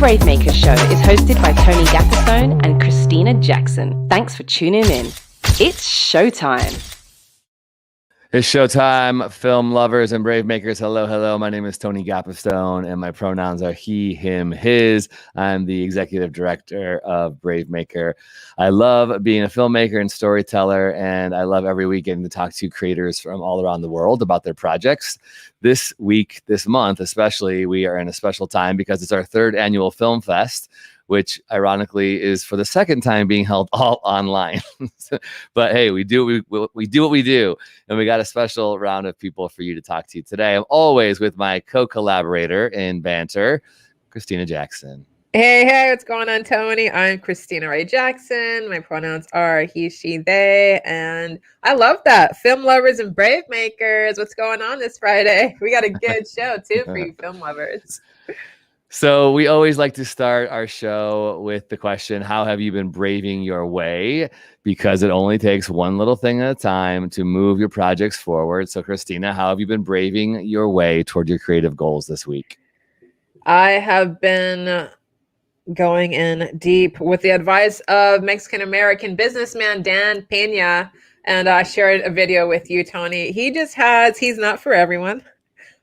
BraveMaker show is hosted by Tony Gapastione and Krystina Jackson. Thanks for tuning in. It's showtime. It's showtime, film lovers and brave makers. Hello, hello. My name is Tony Gapastione, and my pronouns are he, him, his. I'm the executive director of BraveMaker. I love being a filmmaker and storyteller, and I love every week getting to talk to creators from all around the world about their projects. This week, this month especially, we are in a special time because it's our third annual Film Fest, which ironically is for the second time being held all online. But hey, we do what we do, and we got a special round of people for you to talk to today. I'm always with my co-collaborator in banter, Krystina Jackson. Hey, what's going on, Tony? I'm Krystina Ray Jackson. My pronouns are he, she, they, and I love that. Film lovers and brave makers. What's going on this Friday? We got a good show too for you film lovers. So we always like to start our show with the question, how have you been braving your way? Because it only takes one little thing at a time to move your projects forward. So Krystina, how have you been braving your way toward your creative goals this week? I have been going in deep with the advice of Mexican-American businessman Dan Pena. And I shared a video with you, Tony. He's not for everyone.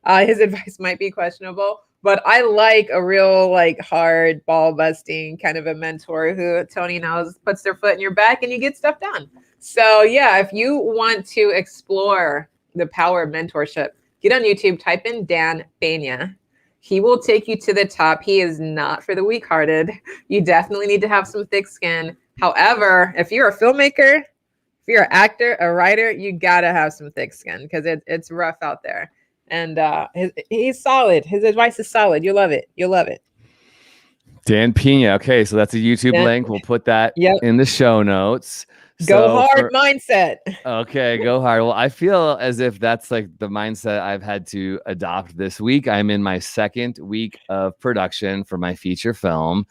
His advice might be questionable. But I like a real, hard ball busting kind of a mentor who Tony knows puts their foot in your back and you get stuff done. So yeah, if you want to explore the power of mentorship, get on YouTube, type in Dan Pena. He will take you to the top. He is not for the weak-hearted. You definitely need to have some thick skin. However, if you're a filmmaker, if you're an actor, a writer, you gotta have some thick skin because it's rough out there. And he's solid. His advice is solid. You'll love it. You'll love it. Dan Pena. Okay, so that's a YouTube link. We'll put that in the show notes. Go hard mindset. Okay, go hard. Well, I feel as if that's like the mindset I've had to adopt this week. I'm in my second week of production for my feature film.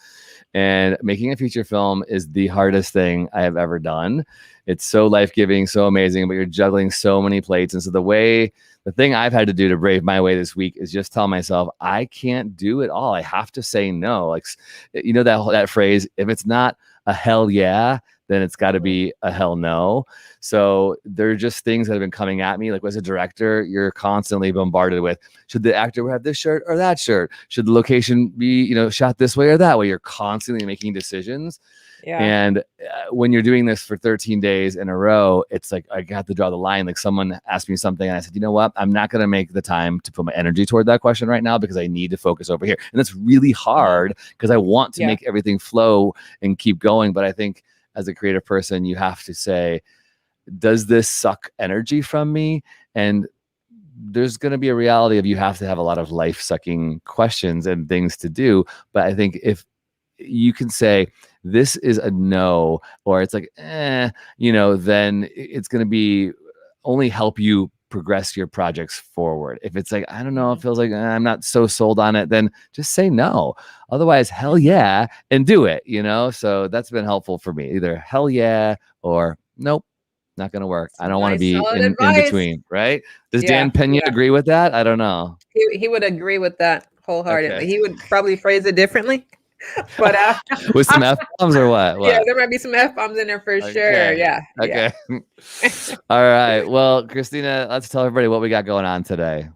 And making a feature film is the hardest thing I have ever done. It's so life-giving, so amazing, but you're juggling so many plates. And so the thing I've had to do to brave my way this week is just tell myself, I can't do it all. I have to say no. Like, you know, that phrase, if it's not a hell yeah, then it's got to be a hell no. So there are just things that have been coming at me. Like as a director, you're constantly bombarded with, should the actor have this shirt or that shirt? Should the location be, shot this way or that way? You're constantly making decisions. Yeah. And when you're doing this for 13 days in a row, it's like, I got to draw the line. Like someone asked me something and I said, you know what? I'm not going to make the time to put my energy toward that question right now because I need to focus over here. And that's really hard because I want to make everything flow and keep going. But I think as a creative person, you have to say, does this suck energy from me? And there's going to be a reality of you have to have a lot of life-sucking questions and things to do. But I think if you can say, this is a no, or it's like, then it's going to be only help you progress your projects forward. If it's like, I don't know, it feels like I'm not so sold on it, then just say no. Otherwise, hell yeah, and do it, So that's been helpful for me. Either hell yeah or nope, not going to work. I don't want to be in between, right? Does Dan Pena agree with that? I don't know. He would agree with that wholeheartedly. Okay. He would probably phrase it differently. But with some F-bombs or what? Yeah, there might be some F-bombs in there for sure. Yeah. Okay. All right. Well, Krystina, let's tell everybody what we got going on today.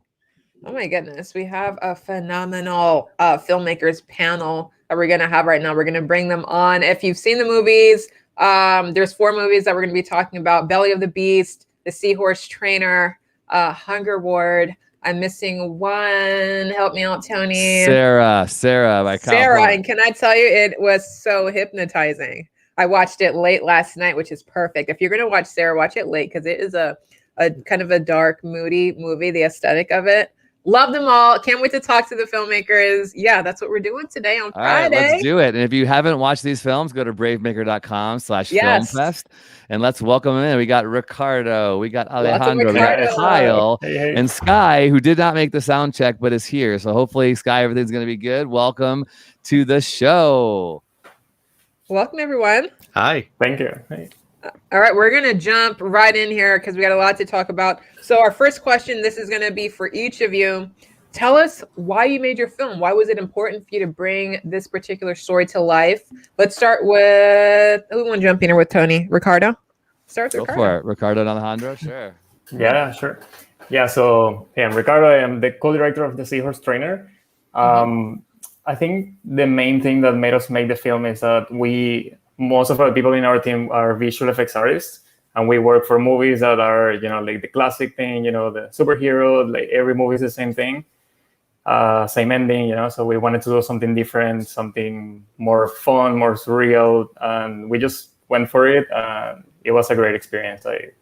Oh my goodness. We have a phenomenal filmmakers panel that we're going to have right now. We're going to bring them on. If you've seen the movies, there's 4 movies that we're going to be talking about: Belly of the Beast, The TheSeahorseTrainer, HungerWard. I'm missing one. Help me out, Tony. Sarah by Sara. And can I tell you, it was so hypnotizing. I watched it late last night, which is perfect. If you're going to watch Sara, watch it late, because it is a kind of a dark, moody movie, the aesthetic of it. Love them all. Can't wait to talk to the filmmakers. Yeah, that's what we're doing today on Friday. All right, let's do it. And if you haven't watched these films, go to bravemaker.com/filmfest and let's welcome them in. We got Ricardo, we got Alejandro, we got Kyle, and Skye, who did not make the sound check but is here. So hopefully, Skye, everything's going to be good. Welcome to the show. Welcome, everyone. Hi. Thank you. Hey. All right, we're going to jump right in here because we got a lot to talk about. So our first question, this is going to be for each of you. Tell us why you made your film. Why was it important for you to bring this particular story to life? Let's start with, who want to jump in here with Tony? Ricardo? Start with Ricardo. Go for it. Ricardo and Alejandro, sure. Yeah, sure. Yeah, so I'm Ricardo. I am the co-director of TheSeahorseTrainer. I think the main thing that made us make the film is that most of our people in our team are visual effects artists, and we work for movies that are, like the classic thing, the superhero, like every movie is the same thing, same ending, so we wanted to do something different, something more fun, more surreal, and we just went for it. It was a great experience. I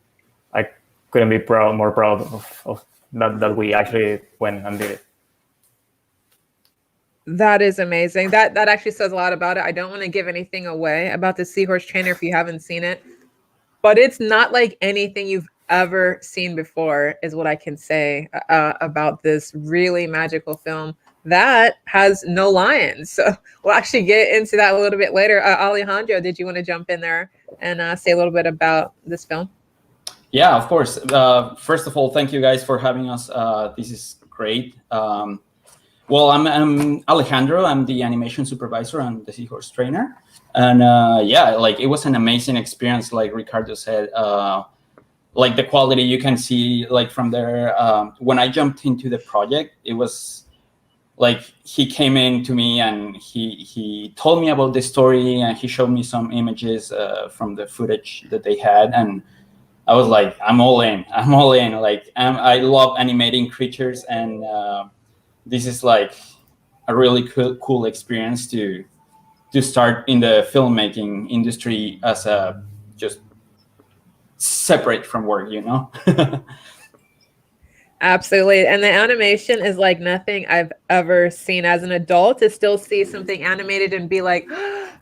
couldn't be more proud of that we actually went and did it. That is amazing. That actually says a lot about it. I don't want to give anything away about the TheSeahorseTrainer if you haven't seen it, but it's not like anything you've ever seen before, is what I can say about this really magical film that has no lions. So we'll actually get into that a little bit later. Alejandro, did you want to jump in there and say a little bit about this film? Yeah, of course. First of all, thank you guys for having us. This is great. Well, I'm Alejandro. I'm the animation supervisor on the TheSeahorseTrainer. And it was an amazing experience, like Ricardo said. Like the quality you can see, like from there. When I jumped into the project, it was like he came in to me and he told me about the story, and he showed me some images from the footage that they had. And I was like, I'm all in. Like, I love animating creatures, and this is like a really cool experience to start in the filmmaking industry as a just separate from work, Absolutely. And the animation is like nothing I've ever seen as an adult. To still see something animated and be like,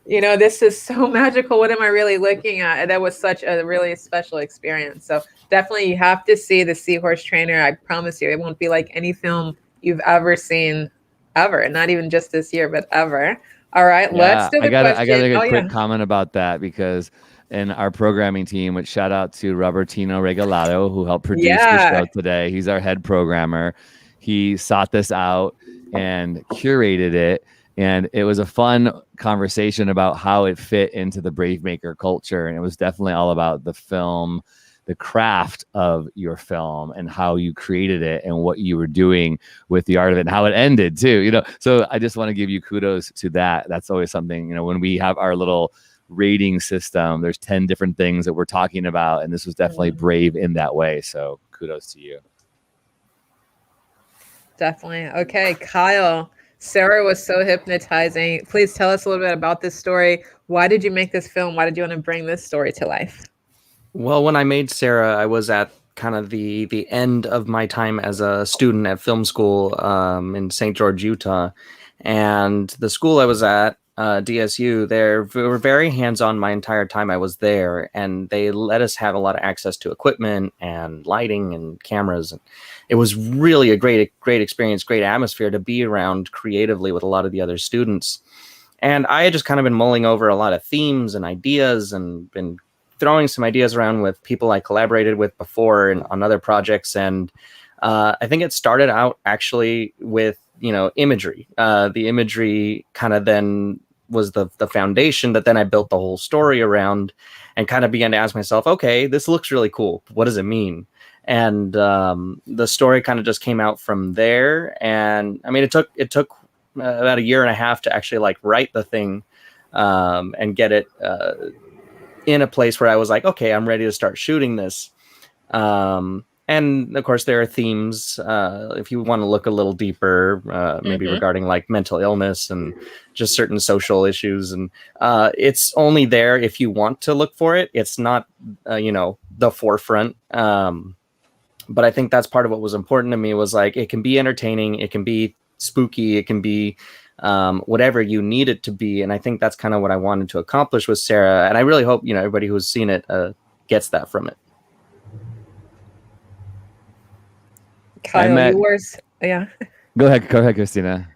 this is so magical. What am I really looking at? And that was such a really special experience. So definitely you have to see the TheSeahorseTrainer. I promise you, it won't be like any film you've ever seen, ever. Not even just this year, but ever. All right, let's do the question. I got to make a quick comment about that, because in our programming team, which shout out to Rhobertino Regalado, who helped produce the show today. He's our head programmer. He sought this out and curated it. And it was a fun conversation about how it fit into the BraveMaker culture. And it was definitely all about the film, the craft of your film, and how you created it and what you were doing with the art of it and how it ended too, So I just want to give you kudos to that. That's always something, when we have our little rating system, there's 10 different things that we're talking about. And this was definitely brave in that way. So kudos to you. Definitely. Okay, Kyle, Sara was so hypnotizing. Please tell us a little bit about this story. Why did you make this film? Why did you want to bring this story to life? Well, when I made Sara, I was at kind of the end of my time as a student at film school in St. George, Utah. And the school I was at DSU, they were very hands-on my entire time I was there, and they let us have a lot of access to equipment and lighting and cameras. And it was really a great experience, great atmosphere to be around creatively with a lot of the other students. And I had just kind of been mulling over a lot of themes and ideas, and been throwing some ideas around with people I collaborated with before and on other projects. And I think it started out actually with, imagery. The imagery kind of then was the foundation that then I built the whole story around, and kind of began to ask myself, okay, this looks really cool. What does it mean? And the story kind of just came out from there. And I mean, it took about a year and a half to actually like write the thing and get it in a place where I was like, okay, I'm ready to start shooting this. And of course, there are themes, if you want to look a little deeper, maybe regarding like mental illness and just certain social issues. And it's only there if you want to look for it. It's not, the forefront. But I think that's part of what was important to me, was like, it can be entertaining, it can be spooky, it can be whatever you need it to be. And I think that's kind of what I wanted to accomplish with Sara. And I really hope, everybody who's seen it gets that from it. Kyle, you wore, yeah. Go ahead, Krystina.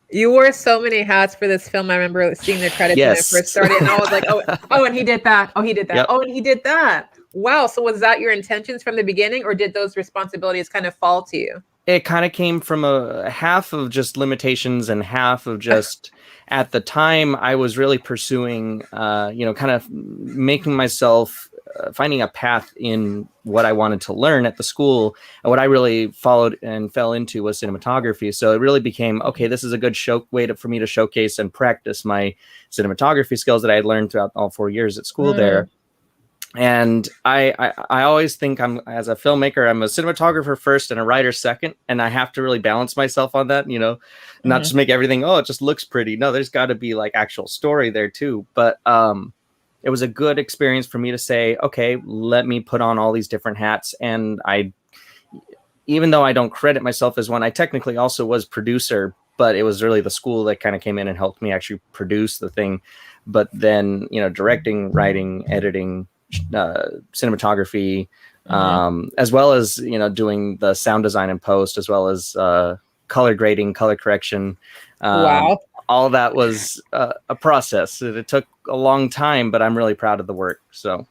You wore so many hats for this film. I remember seeing the credits when it first started, and I was like, oh, and he did that. Oh, he did that. Yep. Oh, and he did that. Wow. So was that your intentions from the beginning, or did those responsibilities kind of fall to you? It kind of came from a half of just limitations and half of just at the time I was really pursuing, kind of making myself finding a path in what I wanted to learn at the school. And what I really followed and fell into was cinematography. So it really became, okay, this is a good way for me to showcase and practice my cinematography skills that I had learned throughout all 4 years at school there. And I always think as a filmmaker, I'm a cinematographer first and a writer second. And I have to really balance myself on that, not just make everything, it just looks pretty. No, there's got to be like actual story there too. But it was a good experience for me to say, okay, let me put on all these different hats. And even though I don't credit myself as one, I technically also was producer, but it was really the school that kind of came in and helped me actually produce the thing. But then, directing, writing, editing, cinematography, as well as, doing the sound design and post, as well as color grading, color correction. Wow. All that was a process. It took a long time, but I'm really proud of the work. So,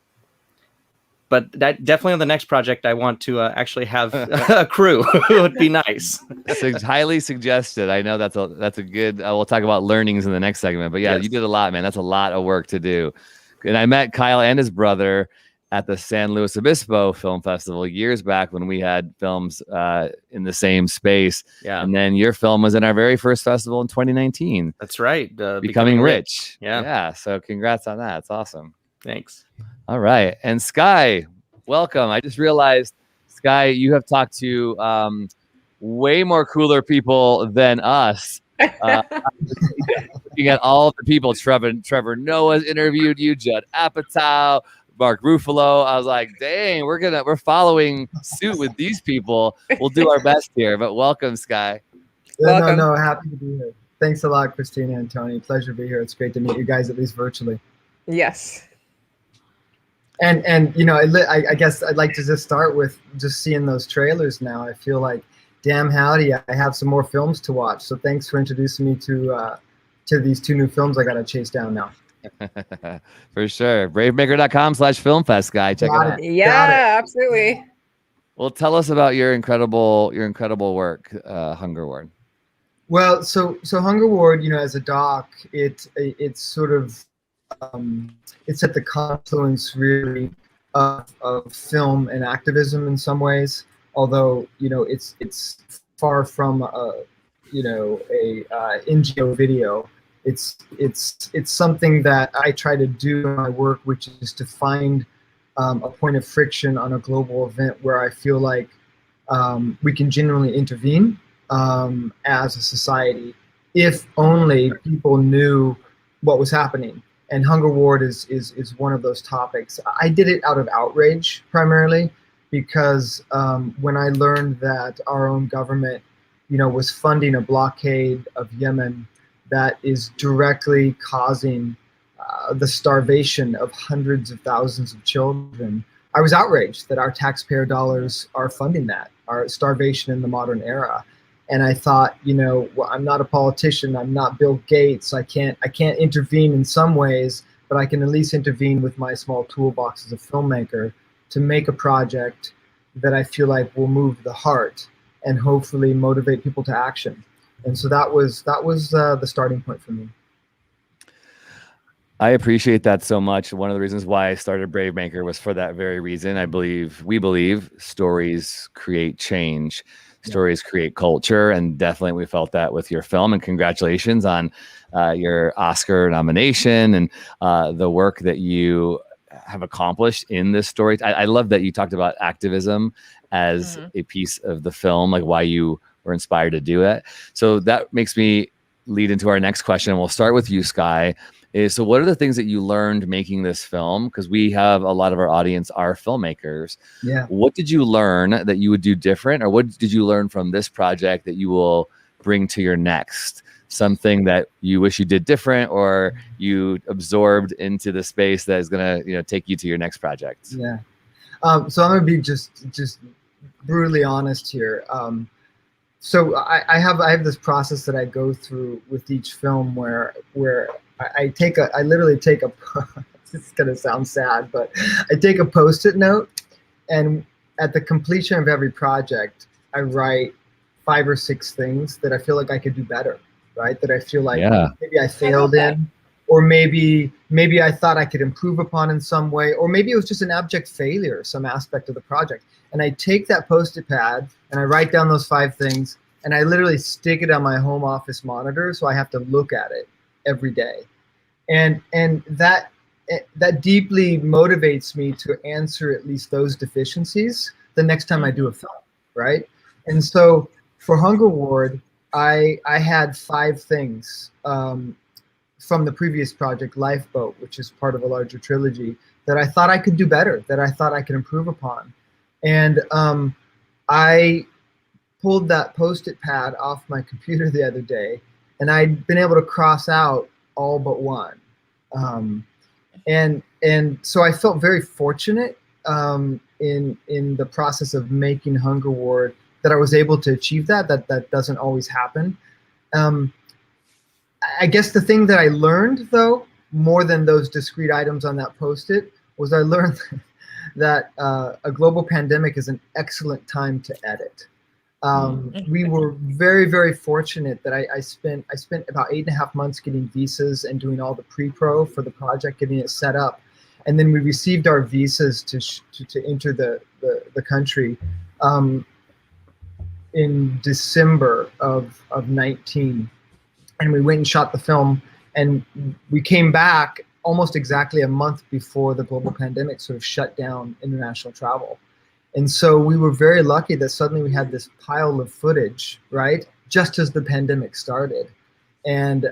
but that definitely on the next project, I want to actually have a crew. It would be nice. It's highly suggested. I know that's a good. We'll talk about learnings in the next segment. But yeah, You did a lot, man. That's a lot of work to do. And I met Kyle and his brother at the San Luis Obispo Film Festival years back when we had films in the same space. Yeah. And then your film was in our very first festival in 2019. That's right. Becoming Rich. Yeah. Yeah. So congrats on that. It's awesome. Thanks. All right. And Skye, welcome. I just realized, Skye, you have talked to way more cooler people than us. Looking at all the people, Trevor Noah's interviewed you, Judd Apatow, Mark Ruffalo. I was like, dang, we're following suit with these people. We'll do our best here, but welcome, Skye. Yeah, no, happy to be here. Thanks a lot, Krystina and Tony. Pleasure to be here. It's great to meet you guys, at least virtually. Yes. And I guess I'd like to just start with just seeing those trailers now. I feel like, damn howdy, I have some more films to watch. So thanks for introducing me to these 2 new films I got to chase down now. For sure. BraveMaker.com/filmfest, Skye. Check it out. Yeah, absolutely. Well, tell us about your incredible work, HungerWard. Well, so HungerWard, as a doc, it's sort of it's at the confluence really of film and activism in some ways. Although it's far from a NGO video. It's something that I try to do in my work, which is to find a point of friction on a global event where I feel like we can genuinely intervene as a society, if only people knew what was happening. And HungerWard is one of those topics. I did it out of outrage primarily, because when I learned that our own government, was funding a blockade of Yemen that is directly causing the starvation of hundreds of thousands of children, I was outraged that our taxpayer dollars are funding that, our starvation in the modern era. And I thought, well, I'm not a politician. I'm not Bill Gates. I can't intervene in some ways, but I can at least intervene with my small toolbox as a filmmaker to make a project that I feel like will move the heart and hopefully motivate people to action. And so that was the starting point for me. I appreciate that so much. One of the reasons why I started BraveMaker was for that very reason. We believe stories create change. Stories create culture, and definitely we felt that with your film. And congratulations on your Oscar nomination and the work that you have accomplished in this story. I love that you talked about activism as a piece of the film, like why you were inspired to do it. So that makes me lead into our next question. We'll start with you, Skye. So what are the things that you learned making this film? Because we have a lot of our audience are filmmakers. Yeah. What did you learn that you would do different? Or what did you learn from this project that you will bring to your next? Something that you wish you did different or you absorbed into the space that is going to take you to your next project? Yeah. So I'm going to be just brutally honest here. So I have this process that I go through with each film where I literally take a, it's going to sound sad, but I take a Post-it note, and at the completion of every project, I write 5 or 6 things that I feel like I could do better, right? That I feel like maybe I failed in, or maybe I thought I could improve upon in some way, or maybe it was just an abject failure, some aspect of the project. And I take that Post-it pad and I write down those 5 things, and I literally stick it on my home office monitor, so I have to look at it every day. And that deeply motivates me to answer at least those deficiencies the next time I do a film, right? And so for HungerWard, I had 5 things from the previous project, Lifeboat, which is part of a larger trilogy, that I thought I could do better, that I thought I could improve upon. And I pulled that Post-it pad off my computer the other day, and I'd been able to cross out all but 1. And so I felt very fortunate in the process of making HungerWard that I was able to achieve that doesn't always happen. I guess the thing that I learned, though, more than those discrete items on that Post-it, was I learned that a global pandemic is an excellent time to edit. We were very, very fortunate that I spent about 8.5 months getting visas and doing all the pre-pro for the project, getting it set up, and then we received our visas to enter the country in December of 19, and we went and shot the film, and we came back almost exactly a month before the global pandemic sort of shut down international travel. And so we were very lucky that suddenly we had this pile of footage, right, just as the pandemic started. And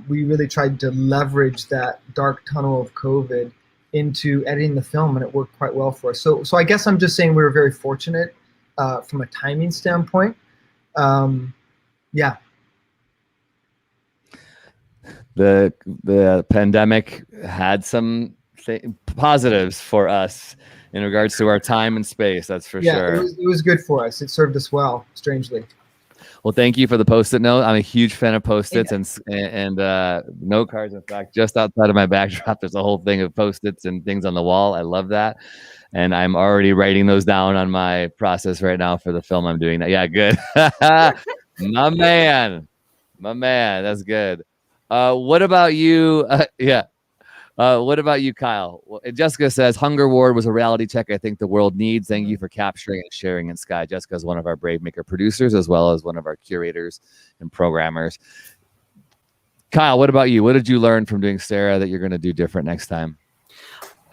we really tried to leverage that dark tunnel of COVID into editing the film, and it worked quite well for us. So I guess I'm just saying we were very fortunate from a timing standpoint. Yeah. The pandemic had some positives for us in regards to our time and space, that's for sure. It was good for us. It served us well, strangely. Well, thank you for the Post-it note. I'm a huge fan of Post-its and note cards. In fact, just outside of my backdrop, there's a whole thing of Post-its and things on the wall. I love that. And I'm already writing those down on my process right now for the film I'm doing. Yeah, good. My man. That's good. What about you? What about you, Kyle? Well, Jessica says, HungerWard was a reality check I think the world needs. Thank you for capturing and sharing in Skye. Jessica is one of our BraveMaker producers as well as one of our curators and programmers. Kyle, what about you? What did you learn from doing Sara that you're going to do different next time?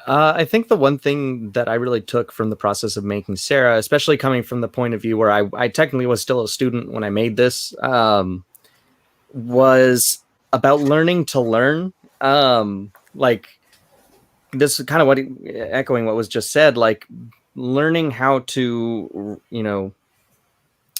I think the one thing that I really took from the process of making Sara, especially coming from the point of view where I technically was still a student when I made this, was about learning to learn. Like this is kind of echoing what was just said, like learning how to,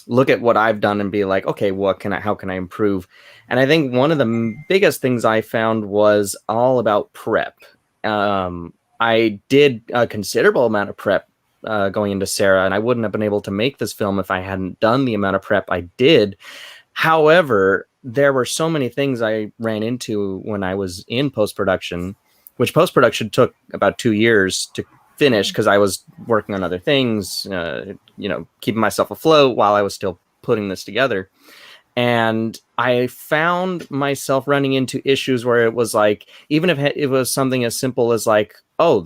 look at what I've done and be like, okay, how can I improve? And I think one of the biggest things I found was all about prep. I did a considerable amount of prep going into Sara, and I wouldn't have been able to make this film if I hadn't done the amount of prep I did. However, there were so many things I ran into when I was in post-production, which post-production took about 2 years to finish because I was working on other things, keeping myself afloat while I was still putting this together. And I found myself running into issues where it was like, even if it was something as simple as like, oh,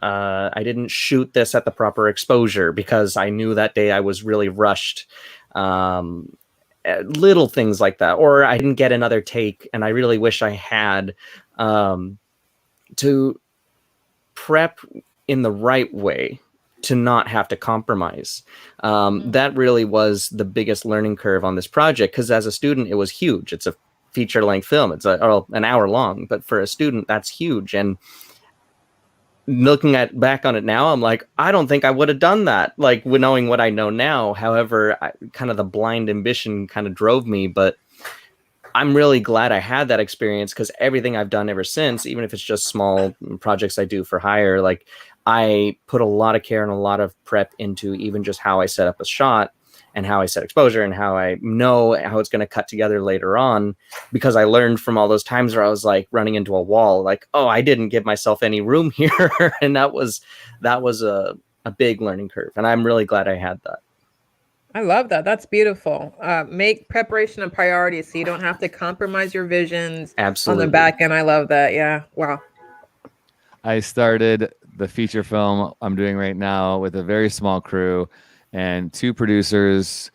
I didn't shoot this at the proper exposure because I knew that day I was really rushed. Little things like that, or I didn't get another take, and I really wish I had, to prep in the right way to not have to compromise. That really was the biggest learning curve on this project, because as a student, it was huge. It's a feature-length film. It's an hour long, but for a student, that's huge. And looking back on it now, I'm like, I don't think I would have done that, like knowing what I know now. However, kind of the blind ambition kind of drove me, but I'm really glad I had that experience, because everything I've done ever since, even if it's just small projects I do for hire, like I put a lot of care and a lot of prep into even just how I set up a shot and how I set exposure and how I know how it's going to cut together later on, because I learned from all those times where I was like running into a wall, like, oh, I didn't give myself any room here. And that was a big learning curve. And I'm really glad I had that. I love that. That's beautiful. Make preparation a priority so you don't have to compromise your visions. Absolutely. On the back end. I love that. Yeah. Wow. I started the feature film I'm doing right now with a very small crew and 2 producers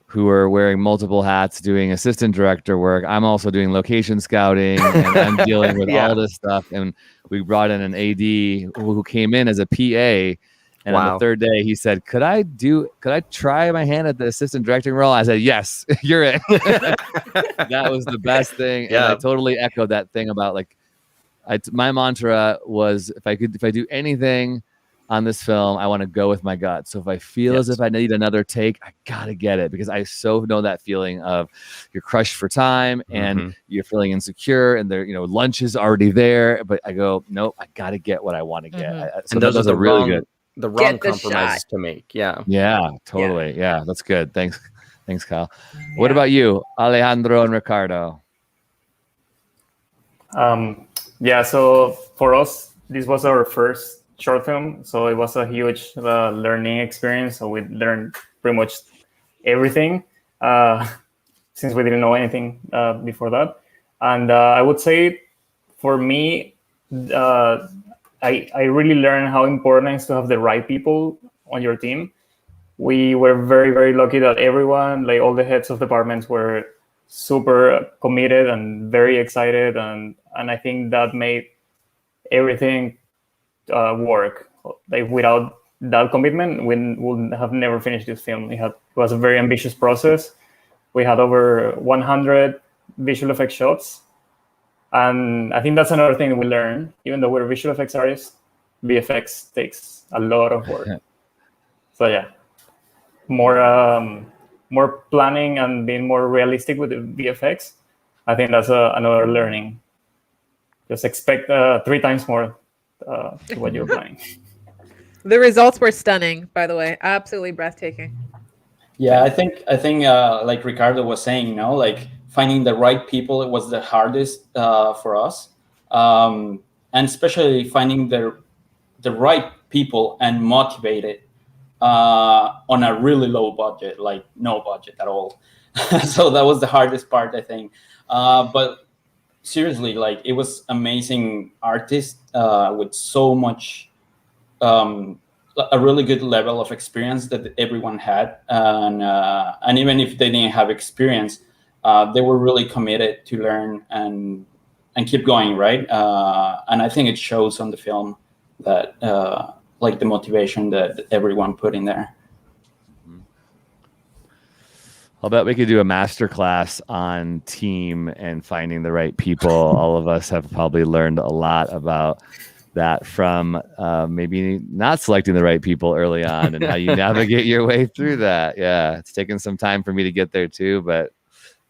who are wearing multiple hats, doing assistant director work. I'm also doing location scouting, and I'm dealing with all this stuff. And we brought in an AD who came in as a PA. And on the 3rd day, he said, could I try my hand at the assistant directing role? I said, yes, you're it. That was the best thing. Yeah. And I totally echoed that thing about like, my mantra was, if I do anything on this film, I want to go with my gut. So if I feel as if I need another take, I gotta get it, because I so know that feeling of you're crushed for time and you're feeling insecure, and there, lunch is already there, but I go, nope, I gotta get what I want to get. So and those are really good. The wrong compromises to make. Yeah. Yeah, totally. Yeah, that's good. Thanks, Kyle. Yeah. What about you, Alejandro and Ricardo? So for us, this was our first short film, so it was a huge learning experience. So we learned pretty much everything since we didn't know anything before that. And I would say for me, I really learned how important it is to have the right people on your team. We were very, very lucky that everyone, like all the heads of departments, were super committed and very excited, and I think that made everything work. Like without that commitment, we would have never finished this film. It was a very ambitious process. We had over 100 visual effects shots. And I think that's another thing we learned. Even though we're visual effects artists, VFX takes a lot of work. So yeah, more planning and being more realistic with the VFX. I think that's another learning. Just expect 3 times more to what you're planning. The results were stunning, by the way. Absolutely breathtaking. Yeah, I think like Ricardo was saying, like finding the right people, it was the hardest for us, and especially finding the right people and motivated on a really low budget, like no budget at all. So that was the hardest part, I think. But seriously, like it was amazing artists with so much, a really good level of experience that everyone had, and even if they didn't have experience, they were really committed to learn and keep going, right? And I think it shows on the film that like the motivation that everyone put in there. I'll bet we could do a master class on team and finding the right people. All of us have probably learned a lot about that from maybe not selecting the right people early on, and how you navigate your way through that. Yeah, it's taken some time for me to get there too, but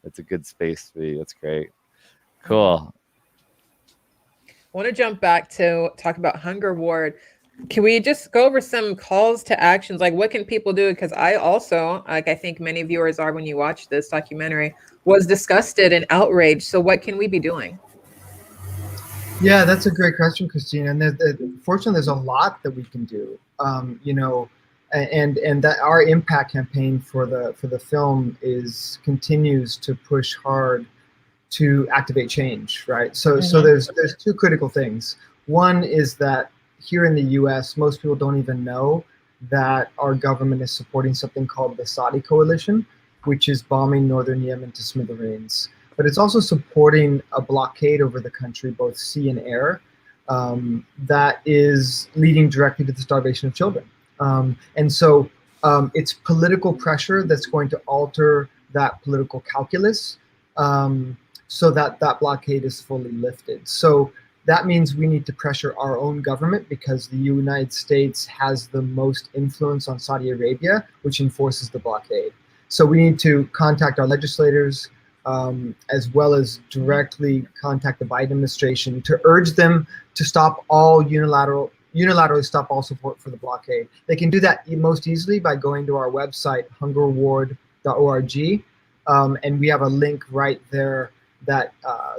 it's a good space to be. That's great. Cool. I want to jump back to talk about HungerWard. Can we just go over some calls to actions? Like, what can people do? Because I also, like I think many viewers are when you watch this documentary, was disgusted and outraged. So what can we be doing? Yeah, that's a great question, Krystina. And fortunately, there's a lot that we can do. You know, and that our impact campaign for the film continues to push hard to activate change, right? So there's two critical things. One is that here in the U.S., most people don't even know that our government is supporting something called the Saudi Coalition, which is bombing northern Yemen to smithereens. But it's also supporting a blockade over the country, both sea and air, that is leading directly to the starvation of children. And so it's political pressure that's going to alter that political calculus so that blockade is fully lifted. So that means we need to pressure our own government, because the United States has the most influence on Saudi Arabia, which enforces the blockade. So we need to contact our legislators, as well as directly contact the Biden administration to urge them to stop all unilaterally stop all support for the blockade. They can do that most easily by going to our website, hungerward.org, and we have a link right there that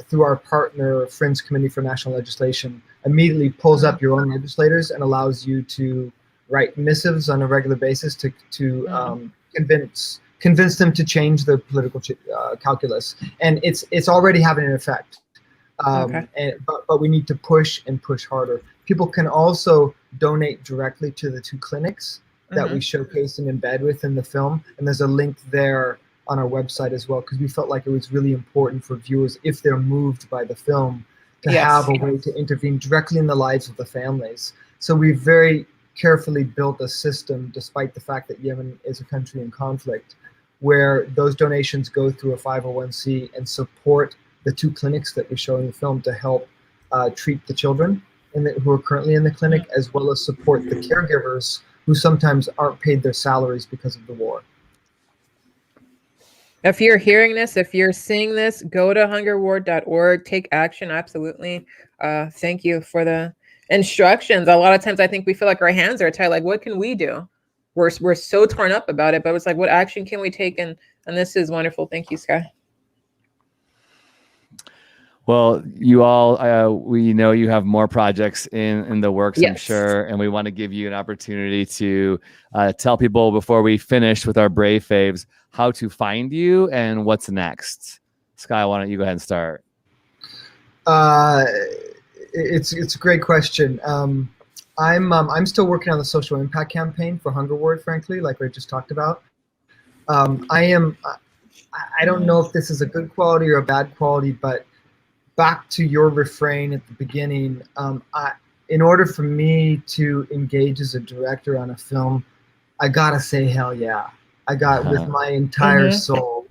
through our partner Friends Committee for National Legislation immediately pulls up your own legislators and allows you to write missives on a regular basis to convince them to change the political calculus. And it's already having an effect. But we need to push and push harder. People can also donate directly to the two clinics that we showcase and embed within the film. And there's a link there on our website as well, because we felt like it was really important for viewers, if they're moved by the film, to have a way to intervene directly in the lives of the families. So we've very carefully built a system, despite the fact that Yemen is a country in conflict, where those donations go through a 501c and support the two clinics that we show in the film to help treat the children who are currently in the clinic, as well as support the caregivers who sometimes aren't paid their salaries because of the war. If you're hearing this, if you're seeing this, go to hungerward.org, take action. Absolutely. Thank you for the instructions. A lot of times I think we feel like our hands are tied. Like, what can we do? We're so torn up about it, but it's like, what action can we take? And this is wonderful. Thank you, Skye. Well, you all, we know you have more projects in the works, I'm sure, and we want to give you an opportunity to tell people before we finish with our Brave Faves how to find you and what's next. Skye, why don't you go ahead and start? It's a great question. I'm still working on the social impact campaign for HungerWard, frankly, like we just talked about. I don't know if this is a good quality or a bad quality, but back to your refrain at the beginning, in order for me to engage as a director on a film, I gotta say hell yeah. I got with my entire soul,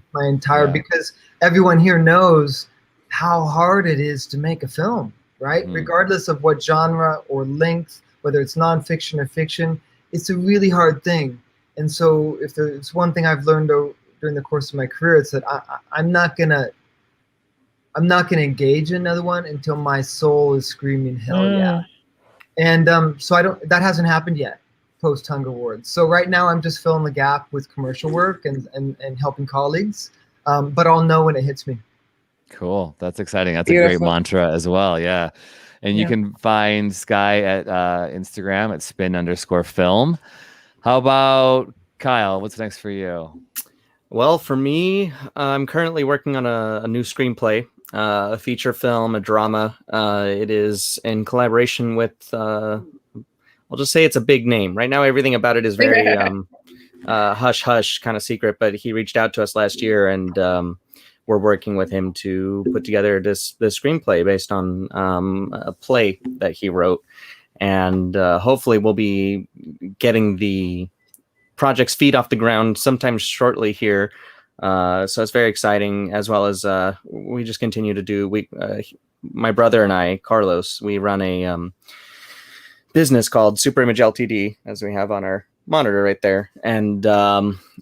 because everyone here knows how hard it is to make a film, right? Regardless of what genre or length, whether it's nonfiction or fiction, it's a really hard thing. And so if there's one thing I've learned during the course of my career, it's that I'm not gonna engage in another one until my soul is screaming hell yeah. And so that hasn't happened yet post HungerWard. So right now I'm just filling the gap with commercial work and helping colleagues. But I'll know when it hits me. Cool. That's exciting. That's Beautiful. A great mantra as well. Yeah. And you can find Skye at Instagram at spin_film. How about Kyle? What's next for you? Well, for me, I'm currently working on a new screenplay, a feature film, a drama. It is in collaboration with, I'll just say it's a big name. Right now, everything about it is very hush-hush kind of secret, but he reached out to us last year, and we're working with him to put together this screenplay based on a play that he wrote. And hopefully we'll be getting the project's feet off the ground sometime shortly here. So it's very exciting, as well as we just continue to do, my brother and I, Carlos, we run business called Super Image Ltd, as we have on our monitor right there. And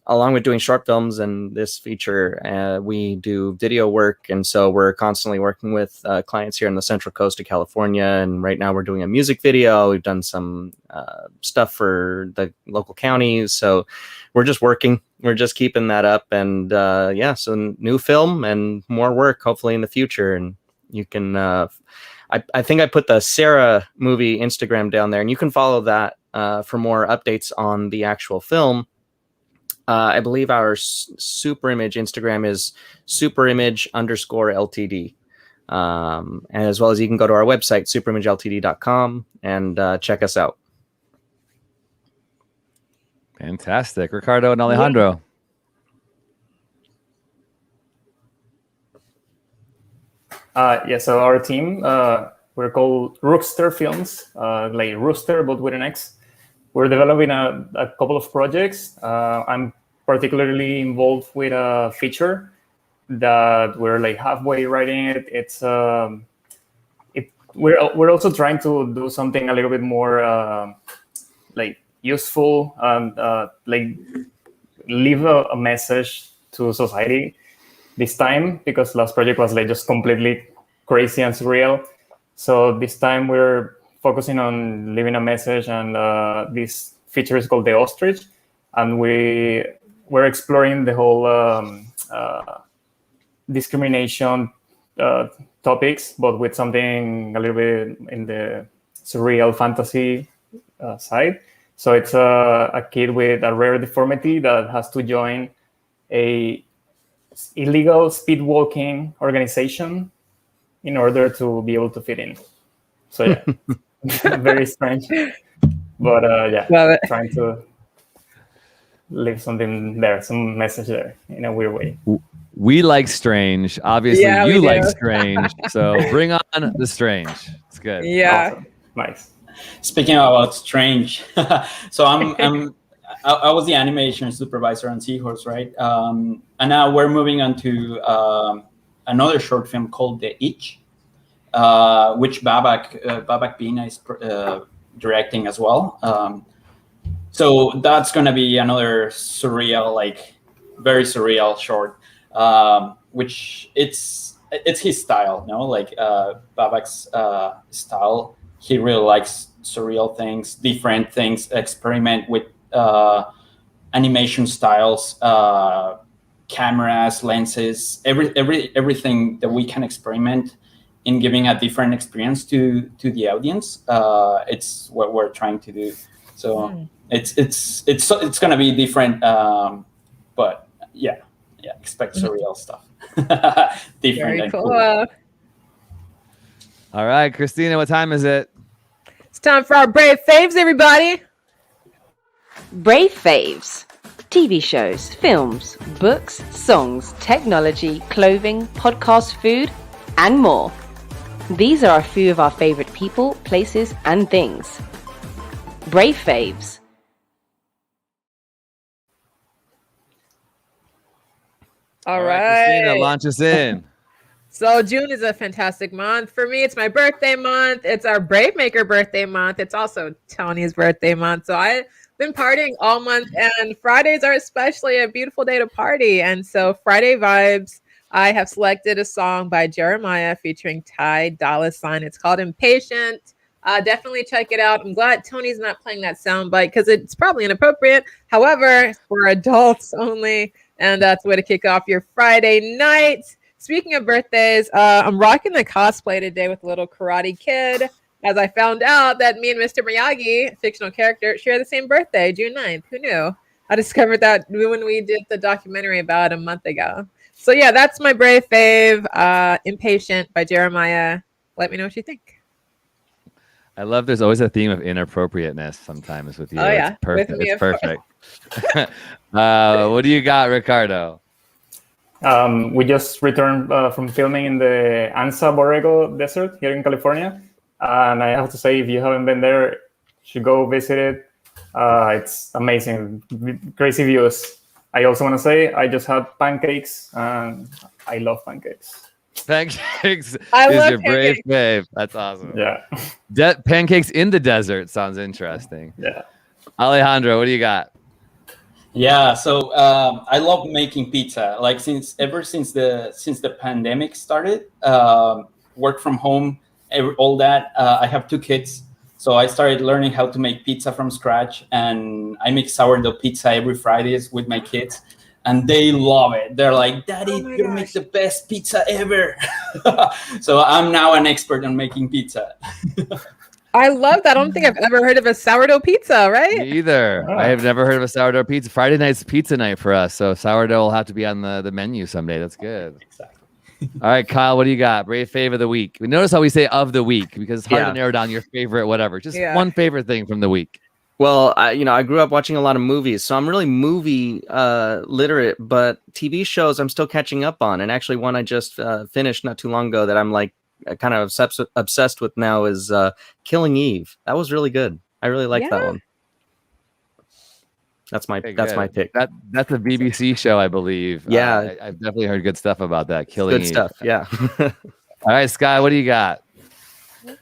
along with doing short films and this feature, we do video work. And so we're constantly working with clients here in the Central Coast of California. And right now we're doing a music video. We've done some stuff for the local counties. So we're just working. We're just keeping that up. And yeah, so new film and more work, hopefully in the future. And you can, I think I put the Sara movie Instagram down there, and you can follow that for more updates on the actual film. I believe our Super Image Instagram is superimage_LTD. And as well as you can go to our website, superimageltd.com, and check us out. Fantastic. Ricardo and Alejandro. Yeah, so our team, we're called Rookster Films, like Rooster, but with an X. We're developing a couple of projects. I'm particularly involved with a feature that we're like halfway writing it. It's we're also trying to do something a little bit more like useful and like leave a message to society this time, because last project was like just completely crazy and surreal. So this time we're focusing on leaving a message, and this feature is called The Ostrich, and we're exploring the whole discrimination topics, but with something a little bit in the surreal fantasy side. So it's a kid with a rare deformity that has to join a illegal speed walking organization in order to be able to fit in. So yeah, very strange, but yeah, trying to leave something there, some message there in a weird way. We like strange. Obviously, Yeah, you we like do. strange. So bring on the strange. It's good. Yeah. Awesome. Nice. Speaking about strange, so I was the animation supervisor on Seahorse, right? And now we're moving on to another short film called The Itch, which Babak Bina is directing as well. So that's going to be another surreal, like very surreal short, which it's his style, no? Like Babak's style. He really likes surreal things, different things, experiment with animation styles, cameras, lenses, everything that we can experiment in giving a different experience to the audience. It's what we're trying to do. So it's going to be different, but yeah, expect surreal stuff. Different Very and cool. cool. All right, Krystina, what time is it? It's time for our Brave Faves, everybody. Brave Faves. TV shows, films, books, songs, technology, clothing, podcast, food, and more. These are a few of our favorite people, places, and things. Brave Faves. All Krystina, right. launch us in. So June is a fantastic month. For me, it's my birthday month. It's our BraveMaker birthday month. It's also Tony's birthday month. So I've been partying all month, and Fridays are especially a beautiful day to party. And so Friday vibes, I have selected a song by Jeremiah featuring Ty Dolla $ign. It's called Impatient. Definitely check it out. I'm glad Tony's not playing that soundbite because it's probably inappropriate. However, for adults only. And that's the way to kick off your Friday night. Speaking of birthdays, I'm rocking the cosplay today with a little Karate Kid, as I found out that me and Mr. Miyagi, fictional character, share the same birthday, June 9th. Who knew? I discovered that when we did the documentary about a month ago. So yeah, that's my Brave fave, Impatient by Jeremiah. Let me know what you think. I love there's always a theme of inappropriateness sometimes with you. Oh, yeah. It's perfect. With me, It's of course. perfect. What do you got, Ricardo? We just returned from filming in the Anza Borrego Desert here in California. And I have to say, if you haven't been there, you should go visit it. It's amazing, crazy views. I also want to say I just had pancakes, and I love pancakes. Pancakes I is love your brave pancakes. fave. That's awesome. Yeah. Pancakes in the desert sounds interesting. Yeah. Alejandro, what do you got? Yeah, so I love making pizza. Like since the pandemic started, work from home, all that. I have 2 kids, so I started learning how to make pizza from scratch, and I make sourdough pizza every Fridays with my kids, and they love it. They're like, "Daddy, Oh my you're make gosh. the best pizza ever." So I'm now an expert on making pizza. I love that. I don't think I've ever heard of a sourdough pizza, right? Me either. Oh. I have never heard of a sourdough pizza. Friday night's pizza night for us, so sourdough will have to be on the menu someday. That's good. Exactly. All right, Kyle, what do you got? Brave fave of the week. We notice how we say of the week because it's hard Yeah. to narrow down your favorite whatever. Just Yeah. one favorite thing from the week. Well, I grew up watching a lot of movies, so I'm really movie literate, but TV shows I'm still catching up on. And actually one I just finished not too long ago that I'm like kind of obsessed with now is Killing Eve. That was really good. I really like that Yeah. one. That's my Okay, that's my good. pick. That's a BBC show, I believe. Yeah. I've definitely heard good stuff about that. Killing Good Eve. stuff. Yeah. All right, Skye, what do you got?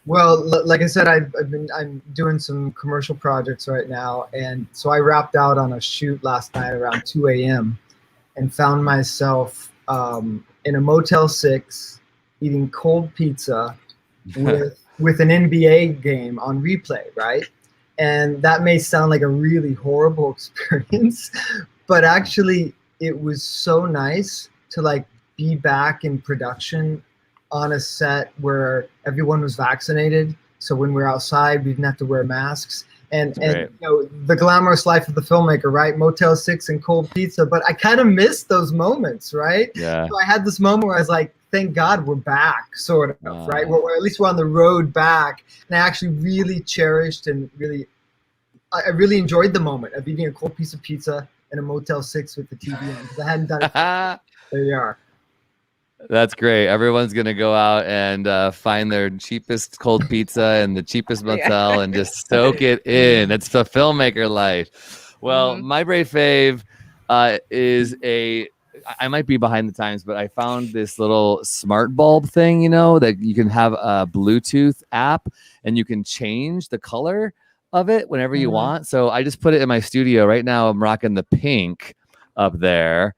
Well, like I said, I'm doing some commercial projects right now, and so I wrapped out on a shoot last night around 2 a.m. and found myself in a Motel 6 eating cold pizza with an NBA game on replay, right? And that may sound like a really horrible experience, but actually it was so nice to like be back in production on a set where everyone was vaccinated. So when we're outside, we didn't have to wear masks. And Right. you know, the glamorous life of the filmmaker, right? Motel 6 and cold pizza. But I kind of missed those moments, right? Yeah. So I had this moment where I was like, thank God we're back, sort of, Wow. right? Well, at least we're on the road back. And I actually really cherished and I really enjoyed the moment of eating a cold piece of pizza in a Motel 6 with the TV on, because I hadn't done it. There you are. That's great. Everyone's gonna go out and find their cheapest cold pizza and the cheapest motel and just soak it in. It's the filmmaker life. Well, my brave fave is I might be behind the times, but I found this little smart bulb thing, you know, that you can have a Bluetooth app and you can change the color of it whenever you want. So I just put it in my studio right now. I'm rocking the pink up there,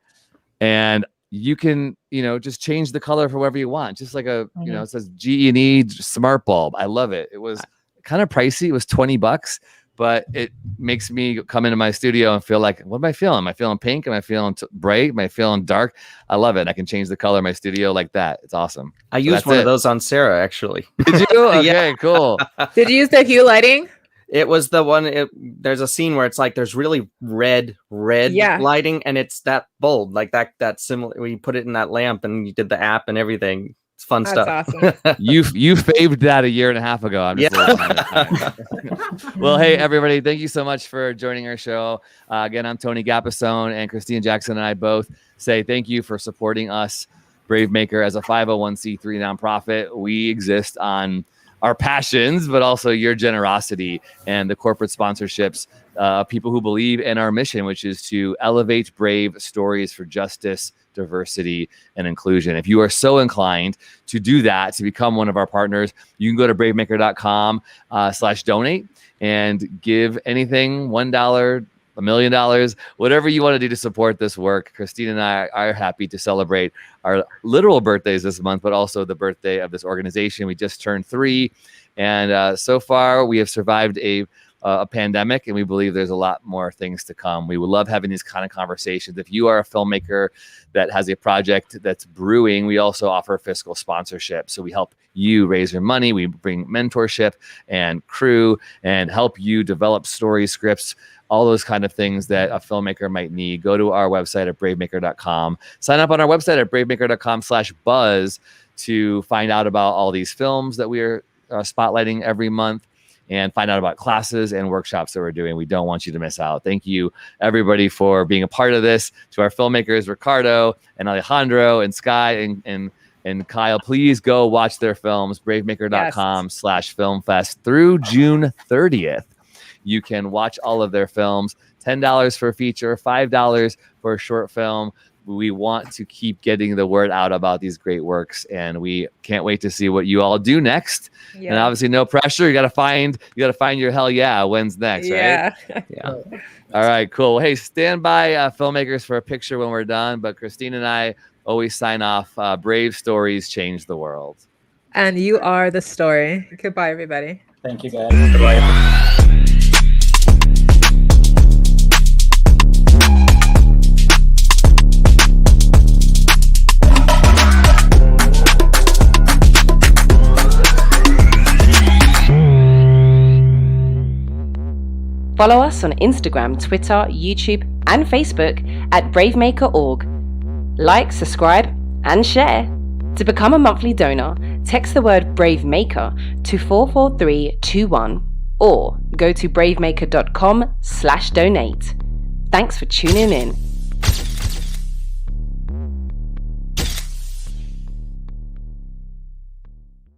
and you can, you know, just change the color for whatever you want. Just like a, you know, it says G&E smart bulb. I love it. It was kind of pricey. It was $20, but it makes me come into my studio and feel like, what am I feeling? Am I feeling pink? Am I feeling bright? Am I feeling dark? I love it. I can change the color of my studio like that. It's awesome. I used one of those on Sarah, actually. Did you? Okay, cool. Did you use the hue lighting? It was the one. There's a scene where it's like there's really red lighting, and it's that bulb, like that similar. When you put it in that lamp, and you did the app and everything. It's fun That's stuff. awesome. You faved that a year and a half ago. I'm just Well, hey everybody, thank you so much for joining our show. Again, I'm Tony Gapastione, and Krystina Jackson and I both say thank you for supporting us, BraveMaker, as a 501c3 nonprofit. We exist on our passions, but also your generosity and the corporate sponsorships, people who believe in our mission, which is to elevate brave stories for justice, diversity, and inclusion. If you are so inclined to do that, to become one of our partners, you can go to bravemaker.com/donate and give anything, $1, $1 million, whatever you want to do to support this work. Krystina and I are happy to celebrate our literal birthdays this month, but also the birthday of this organization. We just turned 3, and so far we have survived a pandemic, and we believe there's a lot more things to come. We would love having these kind of conversations. If you are a filmmaker that has a project that's brewing, we also offer fiscal sponsorship. So we help you raise your money. We bring mentorship and crew and help you develop stories, scripts, all those kind of things that a filmmaker might need. Go to our website at bravemaker.com. Sign up on our website at bravemaker.com/buzz to find out about all these films that we are spotlighting every month, and find out about classes and workshops that we're doing. We don't want you to miss out. Thank you, everybody, for being a part of this. To our filmmakers, Ricardo and Alejandro and Skye and Kyle, please go watch their films, bravemaker.com/filmfest through June 30th. You can watch all of their films, $10 for a feature, $5 for a short film. we want to keep getting the word out about these great works, and we can't wait to see what you all do next. Yeah. And obviously, no pressure. You got to find your hell yeah. When's next, right? Yeah. All right, cool. Well, hey, stand by, filmmakers, for a picture when we're done. But Krystina and I always sign off. Brave stories change the world. And you are the story. Goodbye, everybody. Thank you, guys. Bye. Follow us on Instagram, Twitter, YouTube, and Facebook at BraveMaker.org. Like, subscribe, and share. To become a monthly donor, text the word BraveMaker to 44321 or go to bravemaker.com/donate. Thanks for tuning in.